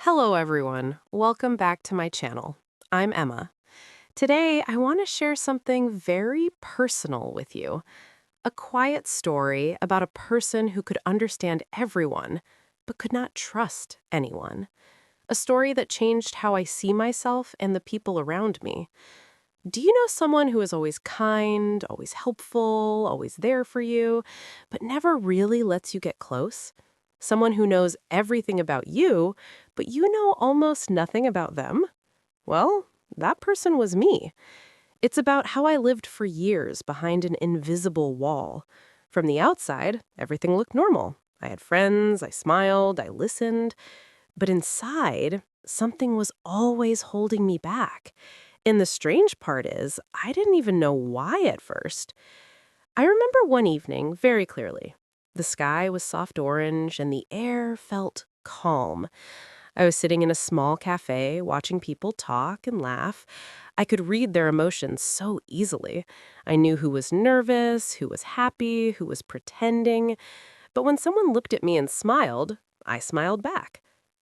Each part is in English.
Hello, everyone. Welcome back to my channel. I'm Emma. Today, I want to share something very personal with you. A quiet story about a person who could understand everyone, but could not trust anyone. A story that changed how I see myself and the people around me. Do you know someone who is always kind, always helpful, always there for you, but never really lets you get close? Someone who knows everything about you, but you know almost nothing about them? Well, that person was me. It's about how I lived for years behind an invisible wall. From the outside, everything looked normal. I had friends, I smiled, I listened. But inside, something was always holding me back. And the strange part is, I didn't even know why at first. I remember one evening very clearly. The sky was soft orange and the air felt calm. I was sitting in a small cafe watching people talk and laugh. I could read their emotions so easily. I knew who was nervous, who was happy, who was pretending. But when someone looked at me and smiled, I smiled back.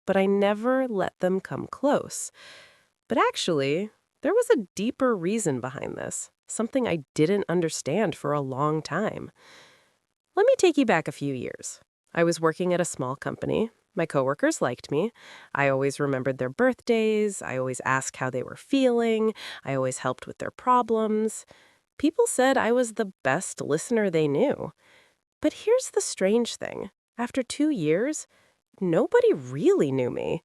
But I never let them come close. But actually, there was a deeper reason behind this, something I didn't understand for a long time. Let me take you back a few years. I was working at a small company. My coworkers liked me. I always remembered their birthdays. I always asked how they were feeling. I always helped with their problems. People said I was the best listener they knew. But here's the strange thing. After 2 years, nobody really knew me.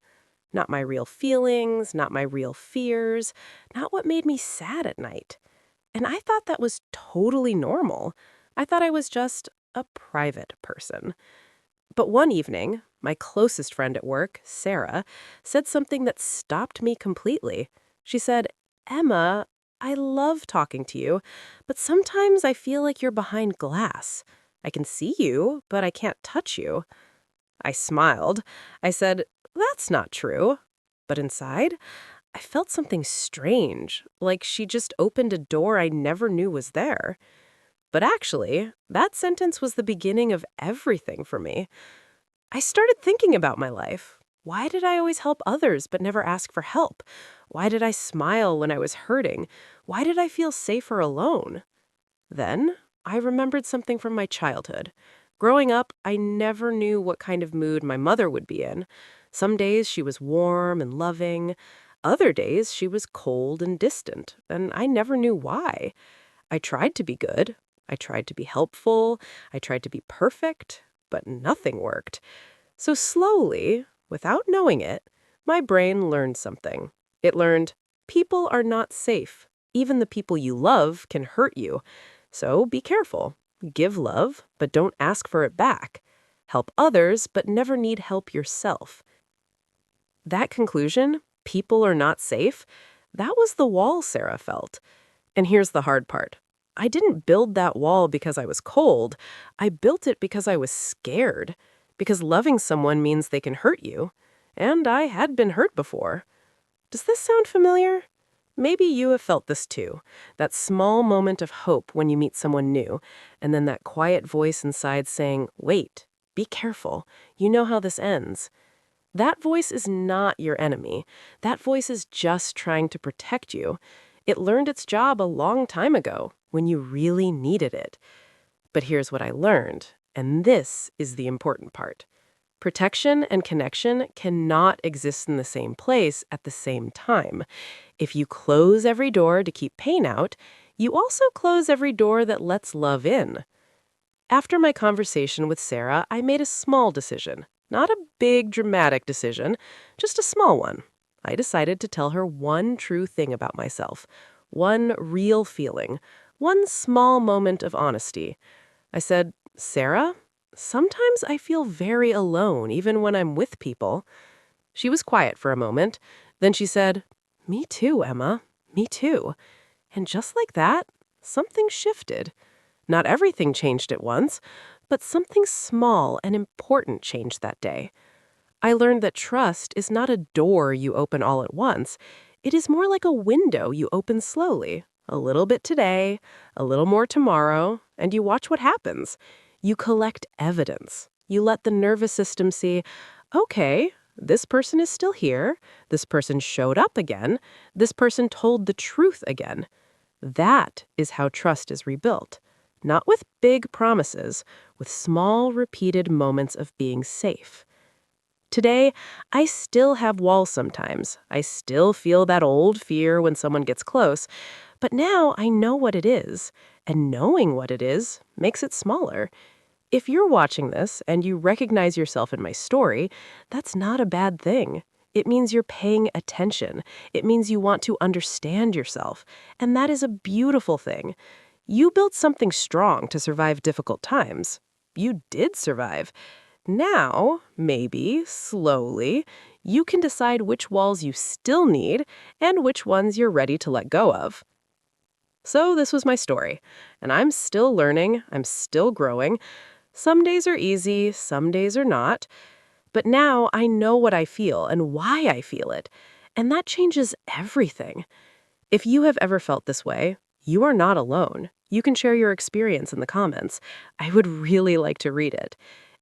Not my real feelings, not my real fears, not what made me sad at night. And I thought that was totally normal. I thought I was just a private person. But one evening, my closest friend at work, Sarah, said something that stopped me completely. She said, "Emma, I love talking to you, but sometimes I feel like you're behind glass. I can see you, but I can't touch you." I smiled. I said, "That's not true." But inside, I felt something strange, like she just opened a door I never knew was there. But actually, that sentence was the beginning of everything for me. I started thinking about my life. Why did I always help others but never ask for help? Why did I smile when I was hurting? Why did I feel safer alone? Then, I remembered something from my childhood. Growing up, I never knew what kind of mood my mother would be in. Some days she was warm and loving. Other days she was cold and distant, and I never knew why. I tried to be good. I tried to be helpful. I tried to be perfect, but nothing worked. So slowly, without knowing it, my brain learned something. It learned people are not safe. Even the people you love can hurt you. So be careful. Give love, but don't ask for it back. Help others, but never need help yourself. That conclusion, people are not safe, that was the wall Sarah felt. And here's the hard part. I didn't build that wall because I was cold. I built it because I was scared. Because loving someone means they can hurt you. And I had been hurt before. Does this sound familiar? Maybe you have felt this too. That small moment of hope when you meet someone new, and then that quiet voice inside saying, "Wait, be careful. You know how this ends." That voice is not your enemy. That voice is just trying to protect you. It learned its job a long time ago, when you really needed it. But here's what I learned, and this is the important part. Protection and connection cannot exist in the same place at the same time. If you close every door to keep pain out, you also close every door that lets love in. After my conversation with Sarah, I made a small decision. Not a big, dramatic decision, just a small one. I decided to tell her one true thing about myself, one real feeling, one small moment of honesty. I said, "Sarah, sometimes I feel very alone, even when I'm with people." She was quiet for a moment. Then she said, "Me too, Emma. Me too." And just like that, something shifted. Not everything changed at once, but something small and important changed that day. I learned that trust is not a door you open all at once. It is more like a window you open slowly, a little bit today, a little more tomorrow, and you watch what happens. You collect evidence. You let the nervous system see, okay, this person is still here. This person showed up again. This person told the truth again. That is how trust is rebuilt. Not with big promises, with small, repeated moments of being safe. Today, I still have walls sometimes. I still feel that old fear when someone gets close. But now I know what it is. And knowing what it is makes it smaller. If you're watching this and you recognize yourself in my story, that's not a bad thing. It means you're paying attention. It means you want to understand yourself. And that is a beautiful thing. You built something strong to survive difficult times. You did survive. Now, maybe, slowly, you can decide which walls you still need and which ones you're ready to let go of. So this was my story, and I'm still learning, I'm still growing. Some days are easy, some days are not. But now I know what I feel and why I feel it, and that changes everything. If you have ever felt this way, you are not alone. You can share your experience in the comments. I would really like to read it.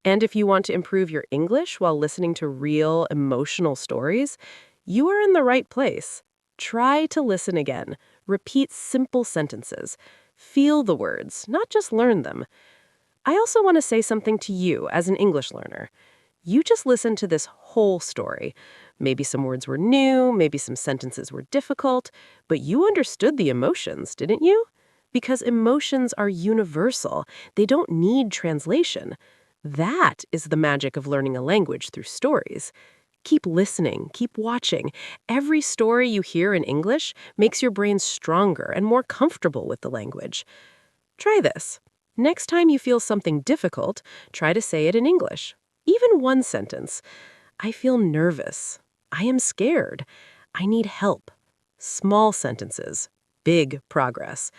And if you want to improve your English while listening to real, emotional stories, you are in the right place. Try to listen again. Repeat simple sentences. Feel the words, not just learn them. I also want to say something to you as an English learner. You just listened to this whole story. Maybe some words were new, maybe some sentences were difficult, but you understood the emotions, didn't you? Because emotions are universal. They don't need translation. That is the magic of learning a language through stories. Keep listening, keep watching. Every story you hear in English makes your brain stronger and more comfortable with the language. Try this. Next time you feel something difficult, try to say it in English. Even one sentence. I feel nervous. I am scared. I need help. Small sentences. Big progress.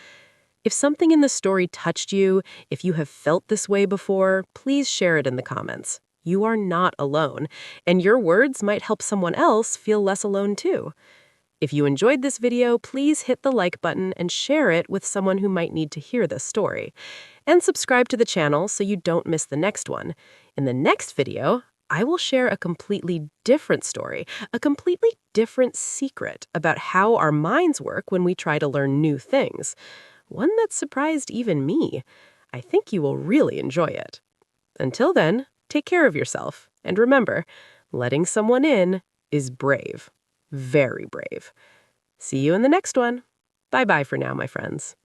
If something in the story touched you, if you have felt this way before, please share it in the comments. You are not alone, and your words might help someone else feel less alone too. If you enjoyed this video, please hit the like button and share it with someone who might need to hear this story. And subscribe to the channel so you don't miss the next one. In the next video, I will share a completely different story, a completely different secret about how our minds work when we try to learn new things. One that surprised even me. I think you will really enjoy it. Until then, take care of yourself. And remember, letting someone in is brave. Very brave. See you in the next one. Bye-bye for now, my friends.